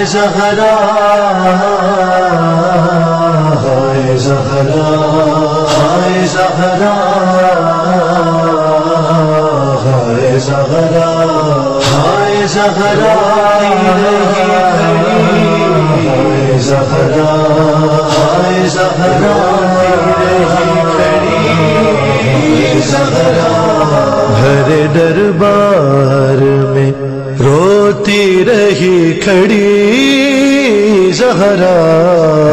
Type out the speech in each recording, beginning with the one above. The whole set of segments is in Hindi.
ज़हरा हाय ज़हरा हाय ज़हरा हाय ज़हरा हाय ज़हरा हाय ज़हरा हाय ज़हरा हर दरबार में रोती रही खड़ी ज़हरा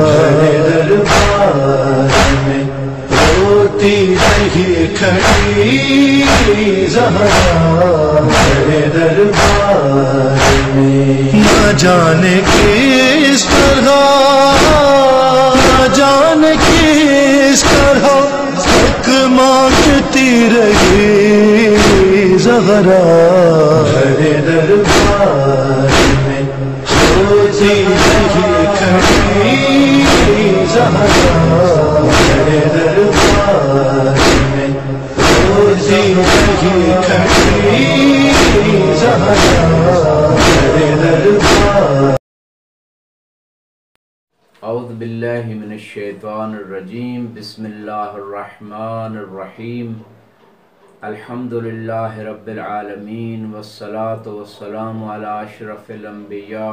हर दरबार में रोती रही खड़ी ज़हरा हर दरबार में न जाने किस तरह न जाने किस तरह हक मांगती रही ज़हरा हर दरबार में रोती रही खड़ी ज़हरा हर दरबार में रोती रही खड़ी ज़हरा हर दरबार। औज़ु बिल्लाहि मिनश शैतानिर रजीम बिस्मिल्लाहिर रहमानिर रहीम अल्हम्दुलिल्लाहि रब्बिल आलमीन वस्सलातु वस्सलामु अला अशरफिल अंबिया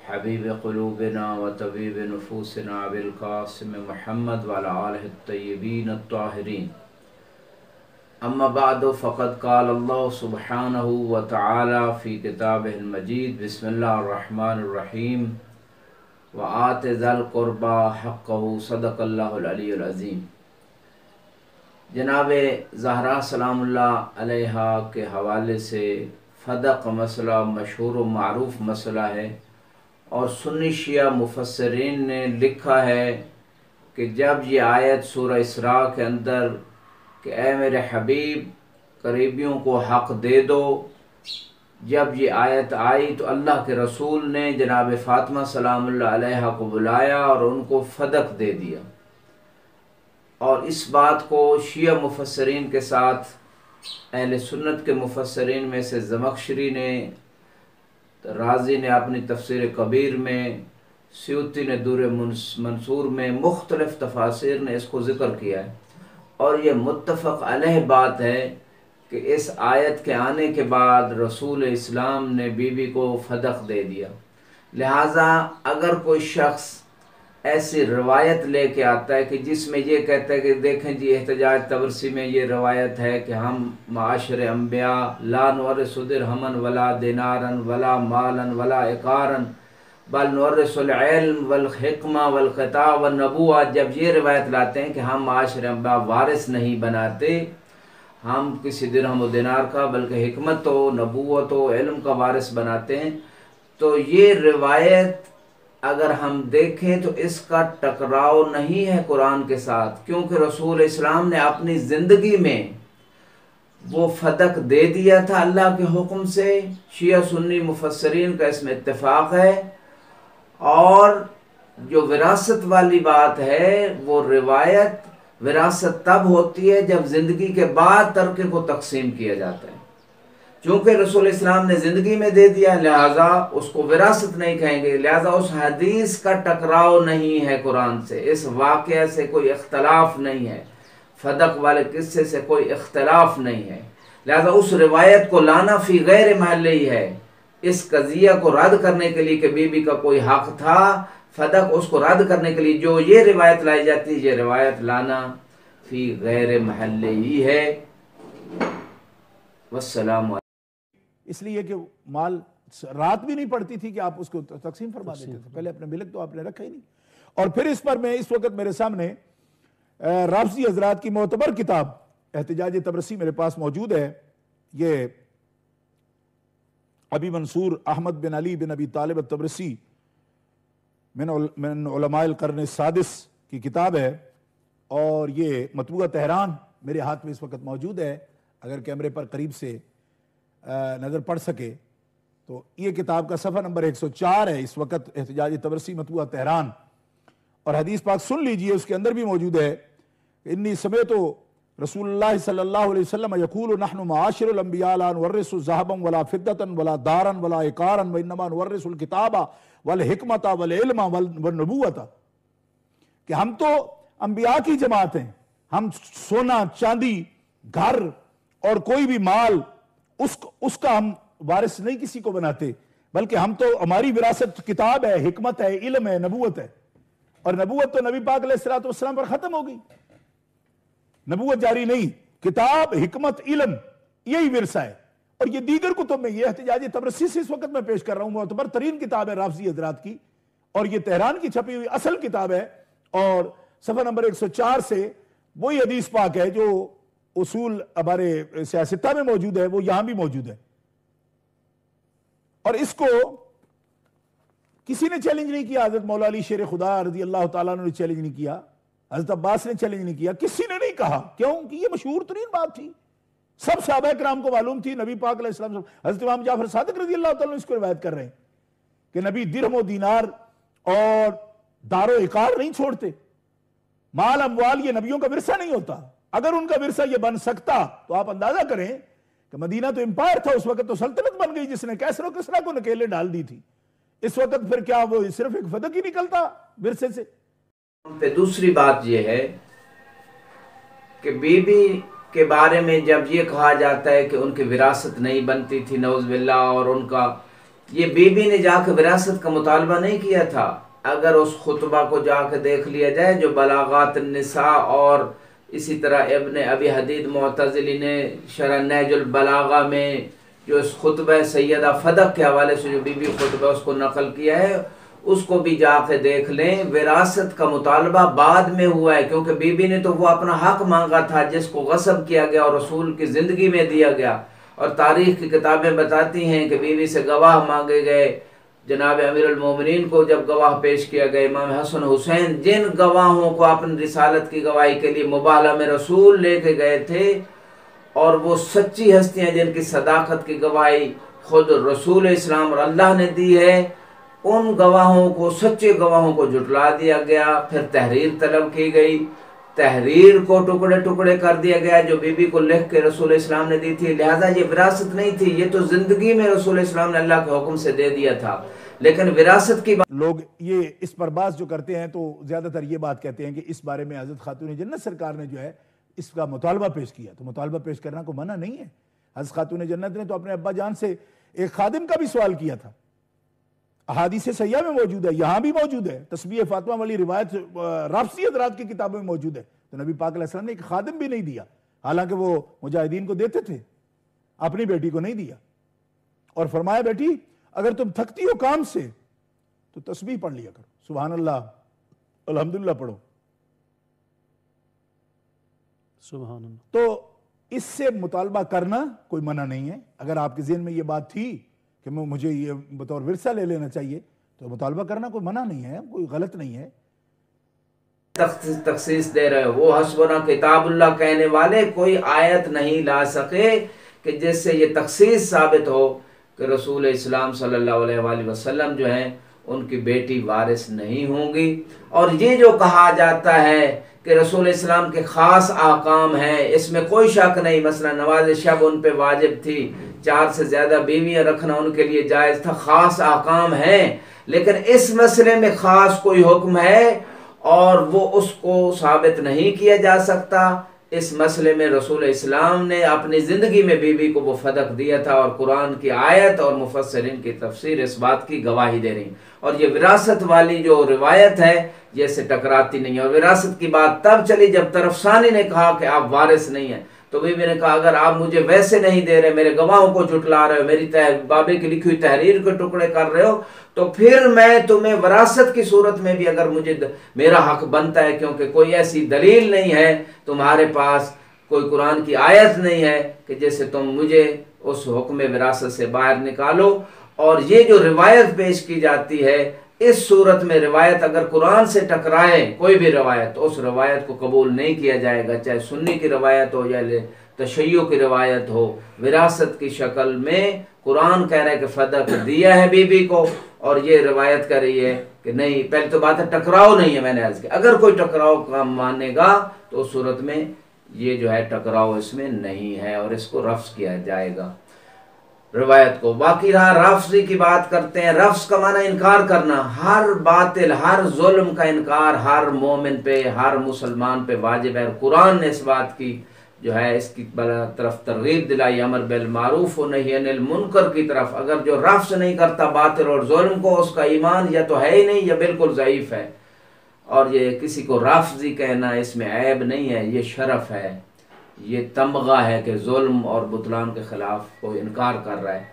हबीब क़ुलूबिना व तबीब नुफूसिना अबिल क़ासिम मुहम्मद व अला आलिहि तय्यबीन अत्ताहिरीन अम्मा बअदु फ़क़द क़ाल अल्लाहु सुब्हानहु व तआला फ़ी किताबिहिल मजीद बिस्मिल्लाहिर रहमानिर रहीम व आते ज़ल क़ुरबा हक़्क़हु सदक़ल्लाहुल अलीयुल अज़ीम। जनाब ज़हरा सलामुल्लाह अलैहा के हवाले से फ़दक़ मसला मशहूर व मारूफ़ मसला है और सुन्नी शिया मुफ़स्सिरीन ने लिखा है कि जब ये आयत सूरह इसरा के अंदर कि ऐ मेरे हबीब करीबियों को हक़ दे दो, जब ये आयत आई तो अल्लाह के रसूल ने जनाब फ़ातिमा सलामुल्लाह अलैहा को बुलाया और उनको फ़दक़ दे दिया। और इस बात को शिया मुफ़स्सिरीन के साथ अहले सुन्नत के मुफ़स्सिरीन में से ज़मख़शरी ने, राज़ी ने अपनी तफ़सीर कबीर में, स्यूती ने दूर मंसूर में, मुख्तलिफ़ तफ़ासिर ने इसको ज़िक्र किया है और ये मुत्तफ़क़ अलैह बात है कि इस आयत के आने के बाद रसूल इस्लाम ने बीबी को फ़दक़ दे दिया। लिहाजा अगर कोई शख्स ऐसी रवायत लेके आता है कि जिसमें ये कहता है कि देखें जी एहतजाज तबरसी में ये रवायत है कि हम माशरे अम्बिया ला नुवर्रिसु दिरहमन वला दिनारन वला मालन वला इकारन बल नुवर्रिसुल इल्म वल हिक्मा वल खिताब वन नबुव्वत, जब ये रवायत लाते हैं कि हम माशरे अम्बिया वारिस नहीं बनाते, हम किसी दिरहम व दिनार का बल्कि हिकमत हो, नबूवत हो, इल्म का वारिस बनाते हैं, तो ये रिवायत अगर हम देखें तो इसका टकराव नहीं है कुरान के साथ, क्योंकि रसूल इस्लाम ने अपनी ज़िंदगी में वो फ़दक़ दे दिया था अल्लाह के हुक्म से। शिया सुन्नी मुफ़स्सिरीन का इसमें इत्तिफ़ाक़ है। और जो विरासत वाली बात है वो रिवायत विरासत तब होती है जब ज़िंदगी के बाद तरके को तकसीम किया जाता है। चूँकि रसूल इस्लाम ने ज़िंदगी में दे दिया लिहाजा उसको विरासत नहीं कहेंगे, लिहाजा उस हदीस का टकराव नहीं है कुरान से, इस वाक़या से कोई इख्तलाफ नहीं है, फ़दक़ वाले किस्से से कोई इख्तलाफ नहीं है, लिहाजा उस रिवायत को लाना फ़ी गैर महल्ली है। इस कज़िया को रद्द करने के लिए कि बीबी का कोई हक़ था, फ़दक़ उसको रद्द करने के लिए जो ये रिवायत लाई जाती है, ये रिवायत लाना फ़ी गैर महल्ली ही है। वस्सलाम। इसलिए कि माल रात भी नहीं पड़ती थी कि आप उसको तकसीम फरमा देते थे, पहले अपने मिलक तो आपने रखा ही नहीं। और फिर इस पर मैं इस वक्त मेरे सामने राफ़ज़ी हज़रात की मोतबर किताब एहतिजाज तबरसी मेरे पास मौजूद है। ये अबी मंसूर अहमद बिन अली बिन अबी तालिब तबरसी मिन उलमाए क़र्न सादिस की किताब है और ये मतबूआ तेहरान मेरे हाथ में इस वक्त मौजूद है। अगर कैमरे पर करीब से नज़र पड़ सके तो ये किताब का सफ़ा नंबर 104 है इस वक्त, एहतिजाज तबरसी मतबूआ तेहरान। और हदीस पाक सुन लीजिए, उसके अंदर भी मौजूद है, इन्नी समय तो रसूलुल्लाह सल्लल्लाहु अलैहि वसल्लम यक़ूलु नहनु मआशिरुल अंबिया ला नुवर्रिसु ज़हबन वला फिद्दतन वला दारन वला इकारन व इन्नमा नुवर्रिसुल किताबा वल हिकमता वल इल्मा वल नबुव्वता, कि हम तो अंबिया की जमात हैं, हम सोना चांदी घर और कोई भी माल उसका हम वारिस नहीं किसी को बनाते, बल्कि हम तो हमारी विरासत किताब है, हिकमत है, इल्म है, नबूवत है। और नबूवत तो नबी पाक अलैहिस्सलातु वस्सलाम पर खत्म हो गई, नबूवत जारी नहीं, किताब हिकमत इल्म यही विरसा है। और ये दीगर कुतुब में, ये एहतिजाजी तबरसीस इस वक्त मैं पेश कर रहा हूं, मुतबर तरीन किताब है राफजी हजरात की, और ये तेहरान की छपी हुई असल किताब है, और सफा नंबर 104 से वही हदीस पाक है जो उसूल हमारे सियासता में मौजूद है, वो यहां भी मौजूद है। और इसको किसी ने चैलेंज नहीं किया, हजरत मौला अली शेर खुदा रज़ी अल्लाह तआला ने चैलेंज नहीं किया, हजरत अब्बास ने चैलेंज नहीं किया, किसी ने नहीं कहा। क्यों? कि ये मशहूर तरीन बात थी, सब सहाबा किराम को मालूम थी। नबी पाक अलैहिस्सलाम, हजरत इमाम जाफर सादिक रज़ी अल्लाह तआला इसको रिवायत कर रहे हैं कि नबी दिरहम व दीनार और दारो इकार नहीं छोड़ते, माल अमवाल ये नबियों का विरसा नहीं होता। अगर उनका विरसा ये बन सकता तो आप अंदाजा करें कि मदीना तो एम्पायर था उस वक्त, तो सल्तनत बन गई जिसने कैसर किसरा को नकेले डाल दी थी। इस वक्त फिर क्या वो सिर्फ एक फदक ही निकलता विरसे से। पे दूसरी बात यह है कि बीबी के बारे में जब ये कहा जाता है कि उनकी विरासत नहीं बनती थी नौज़ुबिल्लाह, और उनका ये बीबी ने जाकर विरासत का मुतालबा नहीं किया था। अगर उस खुतबा को जाकर देख लिया जाए जो बलागात निसा, और इसी तरह इब्न अबी हदीद मुअतज़िली ने शरह नहजुल बलागा में जो इस खुतबा सैयदा फदक के हवाले से जो बीबी खुतबा उसको नकल किया है, उसको भी जाके देख लें। विरासत का मुतालबा बाद में हुआ है, क्योंकि बीबी ने तो वो अपना हक मांगा था जिसको गस्ब किया गया और रसूल की ज़िंदगी में दिया गया। और तारीख़ की किताबें बताती हैं कि बीबी से गवाह मांगे गए। जनाब अमीरुल मोमिनीन को जब गवाह पेश किया गया, इमाम हसन हुसैन, जिन गवाहों को अपनी रिसालत की गवाही के लिए मुबाला में रसूल लेके गए थे, और वो सच्ची हस्तियाँ जिनकी सदाकत की गवाही खुद रसूल इस्लाम और अल्लाह ने दी है, उन गवाहों को, सच्चे गवाहों को जुटला दिया गया। फिर तहरीर तलब की गई, तहरीर को टुकड़े टुकड़े कर दिया गया जो बीबी को लिख के रसूल इस्लाम ने दी थी। लिहाजा ये विरासत नहीं थी, ये तो जिंदगी में रसूल इस्लाम ने अल्लाह के हुक्म से दे दिया था। लेकिन विरासत की लोग ये इस पर बात जो करते हैं तो ज्यादातर ये बात कहते हैं कि इस बारे में हजरत खातून जन्नत सरकार ने जो है इसका मुतालबा पेश किया, तो मुतालबा पेश करना को मना नहीं है। हजरत खातून जन्नत ने तो अपने अब्बा जान से एक खादिम का भी सवाल किया था, अहादीस सैया में मौजूद है, यहां भी मौजूद है, तस्बीह फातिमा वाली रिवायत राफसी हज़रात की किताबों में मौजूद है। तो नबी पाक अलैहिस्सलाम ने एक खादिम भी नहीं दिया, हालांकि वो मुजाहिदीन को देते थे, अपनी बेटी को नहीं दिया। और फरमाया बेटी अगर तुम थकती हो काम से तो तस्बीह पढ़ लिया करो, सुभान अल्लाह अल्हम्दुलिल्लाह पढ़ो, सुभान अल्लाह। तो इससे मुतालबा करना कोई मना नहीं है। अगर आपके ज़हन में ये बात थी कि मुझे ये बतौर विरसा ले लेना चाहिए, तो मुतालबा करना कोई मना नहीं है, कोई गलत नहीं है। तखसीस दे रहे हो, वो हस्बुना किताबुल्लाह कहने वाले कोई आयत नहीं ला सके कि जिससे ये तखसीस साबित हो कि रसूल इस्लाम सल्लल्लाहु अलैहि वसल्लम जो हैं उनकी बेटी वारिस नहीं होंगी। और ये जो कहा जाता है कि रसूल इस्लाम के ख़ास आकाम हैं, इसमें कोई शक नहीं। मसला नवाज शब उन पे वाजिब थी, 4 से ज़्यादा बीवियाँ रखना उनके लिए जायज़ था, ख़ास आकाम हैं। लेकिन इस मसले में ख़ास कोई हुक्म है और वो उसको साबित नहीं किया जा सकता। इस मसले में रसूल इस्लाम ने अपनी ज़िंदगी में बीबी को वो फदक दिया था, और कुरान की आयत और मुफस्सिरीन की तफसीर इस बात की गवाही दे रही। और ये विरासत वाली जो रिवायत है ये से टकराती नहीं है। और विरासत की बात तब चली जब तरफसानी ने कहा कि आप वारिस नहीं हैं, तो बीबी ने कहा अगर आप मुझे वैसे नहीं दे रहे, मेरे गवाहों को जुटला रहे हो, मेरी बाबे की लिखी हुई तहरीर के टुकड़े कर रहे हो, तो फिर मैं तुम्हें विरासत की सूरत में भी अगर मुझे मेरा हक बनता है, क्योंकि कोई ऐसी दलील नहीं है तुम्हारे पास, कोई कुरान की आयत नहीं है कि जैसे तुम मुझे उस हुक्म विरासत से बाहर निकालो। और ये जो रिवायत पेश की जाती है, इस सूरत में रिवायत अगर कुरान से टकराए कोई भी रिवायत, तो उस रिवायत को कबूल नहीं किया जाएगा, चाहे सुन्नी की रिवायत हो या तशय्यो की रिवायत हो। विरासत की शक्ल में कुरान कह रहा है कि फदक दिया है बीबी को, और ये रिवायत कर रही है कि नहीं। पहले तो बात है टकराव नहीं है, मैंने अर्ज किया, अगर कोई टकराव का मानेगा तो उस सूरत में ये जो है टकराव इसमें नहीं है और इसको रफ्स किया जाएगा रिवायत को। बाकी रहा रफ्ज़ी की बात करते हैं। रफ्स का माना इनकार करना, हर बातिल हर जुल्म का इनकार हर मोमिन पे हर मुसलमान पे वाजिब है। कुरान ने इस बात की जो है इसकी तरफ तरगीब दिलाई, अमर बिल मारूफ व नही अनिल मुनकर की तरफ। अगर जो रफ्स नहीं करता बातिल और जुल्म को, उसका ईमान या तो है ही नहीं या बिल्कुल ज़ईफ़ है। और ये किसी को रफ्ज़ी कहना इसमें ऐब नहीं है, ये शरफ है, ये तमगा है कि जुल्म और बुतलान के ख़िलाफ़ कोई इनकार कर रहा है।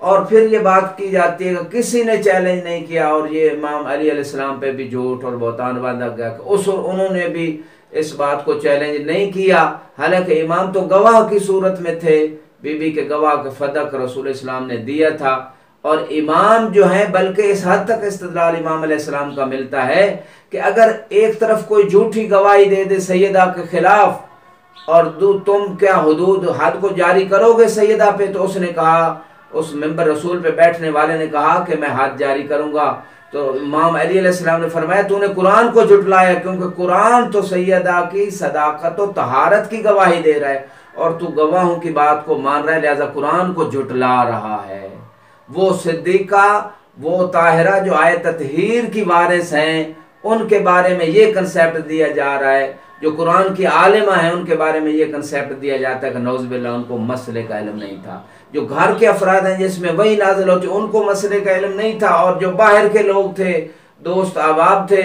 और फिर ये बात की जाती है कि किसी ने चैलेंज नहीं किया और ये इमाम अली अलैहिस्सलाम पे भी झूठ और बहतान बांधा गया, उन्होंने भी इस बात को चैलेंज नहीं किया। हालांकि इमाम तो गवाह की सूरत में थे, बीबी के गवाह के फदक रसूल इस्लाम ने दिया था। और इमाम जो है बल्कि इस हद तक इस्तिदलाल इमाम अलैहिस्सलाम का मिलता है कि अगर एक तरफ कोई झूठी गवाही दे दे सैयदा के खिलाफ और तुम क्या हुदूद हद को जारी करोगे सैयदा पे, तो उसने कहा, उस मेंबर रसूल पे बैठने वाले ने कहा कि मैं हाथ जारी करूंगा। तो इमाम अली अलैहिस्सलाम ने फरमाया तूने कुरान को झुटलाया, क्योंकि कुरान तो सैयदा की सदाकत और तहारत की गवाही दे रहा है और तू गवाहों की बात को मान रहा है, लिहाजा कुरान को झुटला रहा है। वो सिद्दीका वो ताहिरा जो आए ततहीर की वारिस हैं, उनके बारे में ये कंसेप्ट दिया जा रहा है। जो कुरान की आलिमा है उनके बारे में ये कंसेप्ट दिया जाता है कि नौज़ुबिल्लाह उनको मसले का इल्म नहीं था। जो घर के अफराद हैं जिसमें वही नाजिल होती उनको मसले का इल्म नहीं था, और जो बाहर के लोग थे, दोस्त अहबाब थे,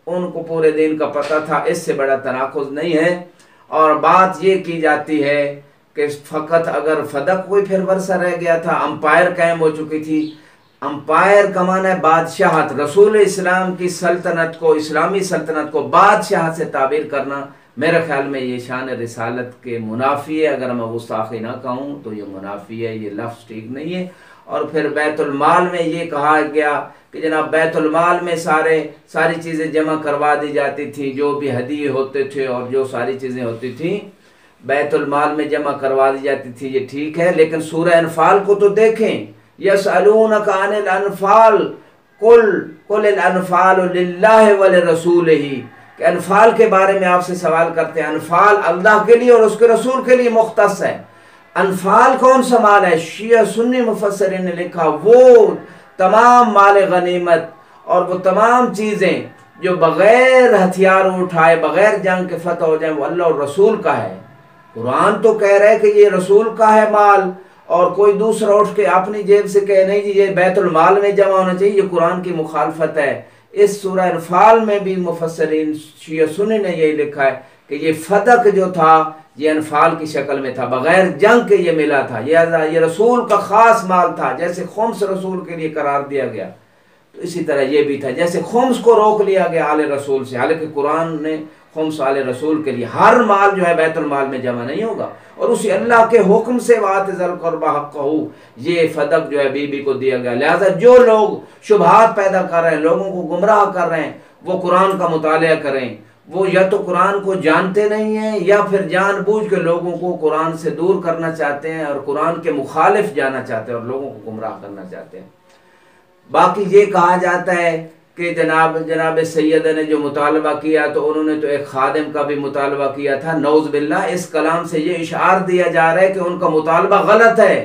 उनको पूरे दिन का पता था। इससे बड़ा तनाकुज़ नहीं है। और बात ये की जाती है कि फ़कत अगर फदक कोई फिर वर्षा रह गया था, अंपायर कायम हो चुकी थी। अंपायर का माना है बादशाहत, रसूल इस्लाम की सल्तनत को, इस्लामी सल्तनत को बादशाहत से ताबीर करना, मेरे ख्याल में ये शान रिसालत के मुनाफी है। अगर मैं गुस्ताखी ना कहूँ तो ये मुनाफी है, ये लफ्ज़ ठीक नहीं है। और फिर बैतुल माल में ये कहा गया कि जनाब बैतुल माल में सारी चीज़ें जमा करवा दी जाती थी, जो भी हदीये होते थे और जो सारी चीज़ें होती थी बैतुल माल में जमा करवा दी जाती थी, ये ठीक है। लेकिन सूरह अनफाल को तो देखें, यसअलूनका अनिल अनफाल कुल अनफाल लिल्लाहि व लिरसूलिही, कि अनफाल के बारे में आपसे सवाल करते हैं। अनफाल अल्लाह के लिए और उसके रसूल के लिए मुख्तस है। अनफाल कौन सा माल है? शिया सुन्नी मुफस्सिरीन ने लिखा वो तमाम माल गनीमत और वो तमाम चीज़ें जो बग़ैर हथियार उठाए बग़ैर जंग के फतह हो जाए, वो अल्लाह और रसूल का है। कुरान तो कह रहा है कि ये रसूल का है माल, और कोई दूसरा उठ के अपनी जेब से कहे नहीं जी ये बैतुल माल में जमा होना चाहिए, ये कुरान की मुखालफत है। इस सूरह अनफाल में भी मुफस्सिरीन शिया सुन्नी ने यही लिखा है कि ये फदक जो था ये अनफाल की शक्ल में था, बगैर जंग के ये मिला था, ये रसूल का खास माल था। जैसे खुम्स रसूल के लिए करार दिया गया, तो इसी तरह ये भी था। जैसे खुम्स को रोक लिया गया आले रसूल से, हालांकि कुरान ने खुम्स आले रसूल के लिए, हर माल जो है बैतुल माल में जमा नहीं होगा, और उसी अल्लाह के हुक्म से वातिज़ल क़ुरबा हक़्क़हू, ये फदक जो है बीबी को दिया गया। लिहाजा जो लोग शुबहात पैदा कर रहे हैं, लोगों को गुमराह कर रहे हैं, वो कुरान का मुतालिया करें। वो या तो कुरान को जानते नहीं हैं या फिर जानबूझ के लोगों को कुरान से दूर करना चाहते हैं और कुरान के मुखालिफ जाना चाहते हैं और लोगों को गुमराह करना चाहते हैं। बाकी ये कहा जाता है कि जनाब सैयद ने जो मुतालबा किया, तो उन्होंने तो एक खादिम का भी मुतालबा किया था। नौज़ बिल्लाह, इस कलाम से ये इशार दिया जा रहा है कि उनका मुतालबा गलत है।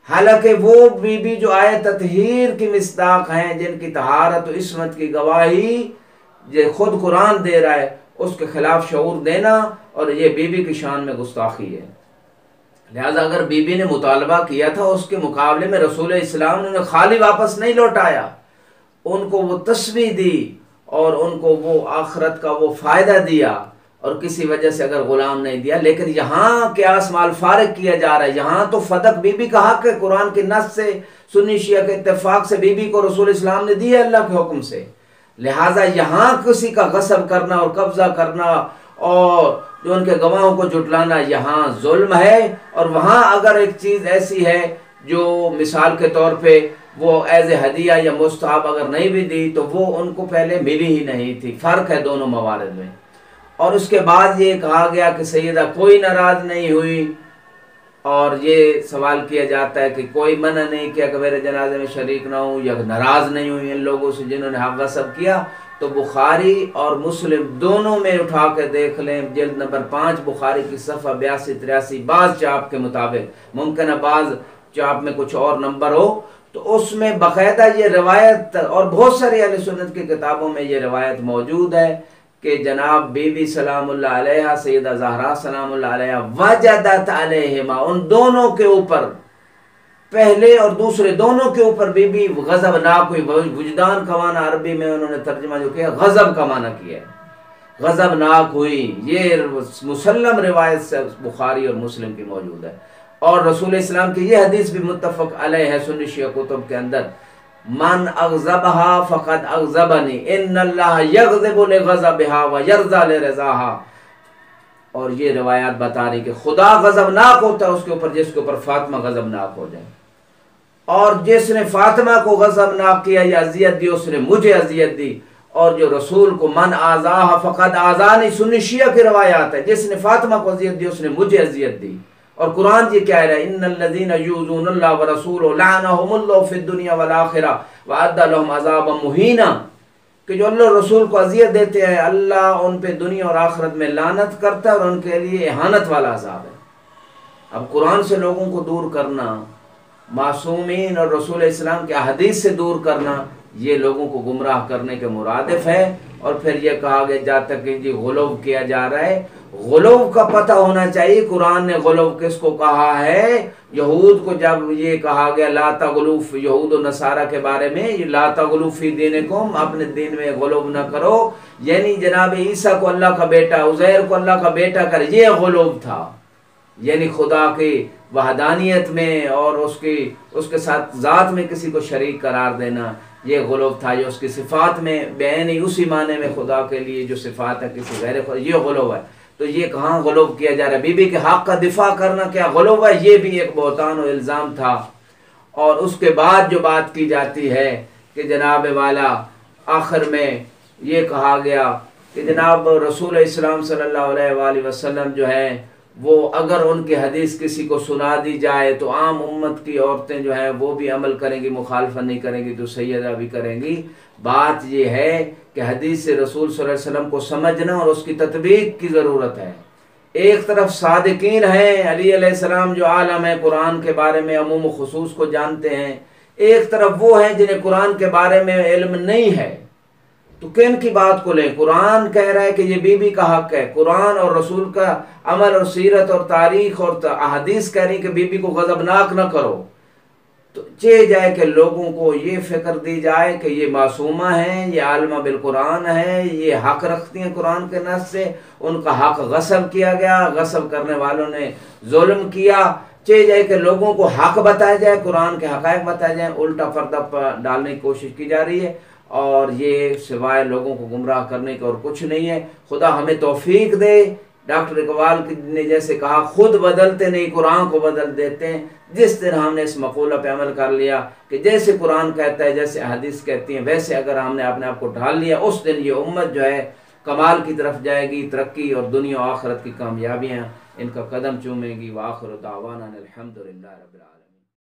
हालांकि वो बीबी जो आए ततहीर की मिस्दाक हैं, जिनकी तहारत और इस्मत की गवाही ये खुद कुरान दे रहा है, उसके खिलाफ शऊर देना और ये बीबी की शान में गुस्ताखी है। लिहाजा अगर बीबी ने मुतालबा किया था, उसके मुकाबले में रसूल इस्लाम ने खाली वापस नहीं लौटाया, उनको वो तस्बीह दी और उनको वो आखिरत का वो फ़ायदा दिया, और किसी वजह से अगर ग़ुलाम नहीं दिया। लेकिन यहाँ क़ियास माल फारिग किया जा रहा है। यहाँ तो फदक बीबी का हक़ है, कुरान की नस से सुन्नी शिया के इत्तेफाक से बीबी को रसूल इस्लाम ने दिया अल्लाह के हुक्म से। लिहाजा यहाँ किसी का गस्ब करना और कब्ज़ा करना और जो उनके गवाहों को जुटलाना, यहाँ जुल्म है। और वहाँ अगर एक चीज़ ऐसी है जो मिसाल के तौर पे वो एज ए हदिया या मुस्तहब अगर नहीं भी दी, तो वो उनको पहले मिली ही नहीं थी। फ़र्क है दोनों मवारिद में। और उसके बाद ये कहा गया कि सैयदा कोई नाराज़ नहीं हुई, और ये सवाल किया जाता है कि कोई मना नहीं किया कि मेरे जनाजे में शरीक ना हो, या नाराज़ नहीं हुई इन लोगों से जिन्होंने हक़ गस्ब किया। तो बुखारी और मुस्लिम दोनों में उठा के देख लें, जिल्द नंबर 5 बुखारी की सफ़ा 82-83, बाज़ चाप के मुताबिक, मुमकिन है बाज़ चाप में कुछ और नंबर हो, तो उसमें बाकायदा ये रवायत और बहुत सारी अहले सुन्नत की किताबों में ये रवायत मौजूद है कि जनाब बीबी सलामुल्लाह अलैहा, सैयदा ज़हरा सलामुल्लाह अलैहा, वजदत अलैहिमा, उन दोनों के ऊपर, पहले और दूसरे दोनों के ऊपर बीबी गज़बनाक हुई। वजदान का माना अरबी में उन्होंने तर्जुमा जो किया, गज़ब का माना किया है, गज़बनाक हुई। ये मुसल्लम रिवायत से बुखारी और मुस्लिम की मौजूद है। और रसूल इस्लाम की ये हदीस भी मुत्तफ़क़ अलैह है सुन्नी शिया कुतुब के अंदर, मन अग़ज़बहा फ़क़द अग़ज़बनी इन्नल्लाह यग़ज़िबु लिग़ज़बिहा व यरज़ा लिरज़ाहा। और ये रिवायात बता रही कि खुदा गज़बनाक होता है उसके ऊपर जिसके ऊपर फातिमा गज़बनाक हो जाए, और जिसने फातिमा को गज़बनाक किया या अज़ियत दी उसने मुझे अज़ियत दी। और जो रसूल को मन आज़ाहा फ़क़द आज़ानी, सुन्नी शिया की रवायात है, जिसने फातिमा को अज़ियत दी उसने मुझे अज़ियत दी। और कुरान ये क्या है, इन्नल्लज़ीना युज़ूनल्लाह व रसूलहु लअनहुमुल्लाहु फ़िद्दुनिया वल आखिरा व अद्दा लहुम अज़ाबन मुहीना, कि जो अल्लाह रसूल को अज़ियत देते हैं अल्लाह उन पे दुनिया और आखिरत में लानत करता है और उनके लिए इहानत वाला अज़ाब है। अब कुरान से लोगों को दूर करना, मासूमीन और रसूल इस्लाम के हदीस से दूर करना, ये लोगों को गुमराह करने के मुरादिफ है। और फिर ये कहा गया जाता कि जी गुलूव किया जा रहा है, गुलूव का पता होना चाहिए कुरान ने गुलूव किसको कहा है। यहूद को जब ये कहा गया ला तग़लू, यहूद और नसारा के बारे में, ला तग़लू फी दीनिकुम, अपने दीन में गुलूव न करो, यानी जनाब ईसा को अल्लाह का बेटा, उज़ैर को अल्लाह का बेटा कर, ये गुलूव था, यानी खुदा की वहदानियत में और उसके साथ ज़ात में किसी को शरीक करार देना, ये गुलूव था। ये उसकी सिफ़ात में बेनी उसी माने में खुदा के लिए जो सिफ़ात है किसी गैर, ये गुलूव है। तो ये कहाँ गुलूव किया जा रहा है? बीबी के हक़ का दिफा करना क्या गुलूव है? ये भी एक बहतान और इल्ज़ाम था। और उसके बाद जो बात की जाती है कि जनाब वाला आखिर में ये कहा गया कि जनाब रसूल इस्लाम सल्लल्लाहु अलैहि वसल्लम जो है वो अगर उनकी हदीस किसी को सुना दी जाए तो आम उम्मत की औरतें जो हैं वो भी अमल करेंगी, मुखालफत नहीं करेंगी, तो सैयदा भी करेंगी। बात ये है कि हदीस से रसूल सल्लल्लाहु अलैहि वसल्लम को समझना और उसकी तत्बीक की ज़रूरत है। एक तरफ सादिकीन हैं अली अलैहिस्सलाम जो आलम है, कुरान के बारे में अमूम खुसूस को जानते हैं, एक तरफ वो हैं जिन्हें कुरान के बारे में इल्म नहीं है। तो किन की बात को लें? कुरान कह रहा है कि ये बीबी का हक है, कुरान और रसूल का अमल और सीरत और तारीख और अहादीस कह रही कि बीबी को गज़बनाक न करो। तो चाहिए जाए कि लोगों को ये फिक्र दी जाए कि ये मासूमा हैं, ये आलमा बिल कुरान है, ये हक रखती हैं कुरान के नस से, उनका हक गस्ब किया गया, गस्ब करने वालों ने जुल्म किया। चाहिए जाए कि लोगों को हक बताया जाए, कुरान के हक़ाइक़ बताए जाए, उल्टा पर्दा डालने की कोशिश की जा रही है। और ये सिवाय लोगों को गुमराह करने का और कुछ नहीं है। खुदा हमें तौफीक दे। डॉक्टर इकबाल ने जैसे कहा, खुद बदलते नहीं कुरान को बदल देते हैं। जिस दिन हमने इस मक़ूला पे अमल कर लिया कि जैसे कुरान कहता है, जैसे हदीस कहती हैं, वैसे अगर हमने अपने आप को ढाल लिया, उस दिन ये उम्मत जो है कमाल की तरफ जाएगी, तरक्की और दुनिया और आखिरत की कामयाबियाँ इनका कदम चूमेगी। व आखिर दावाना अनिल हम्दुलिल्लाहि रब्बिल आलमीन।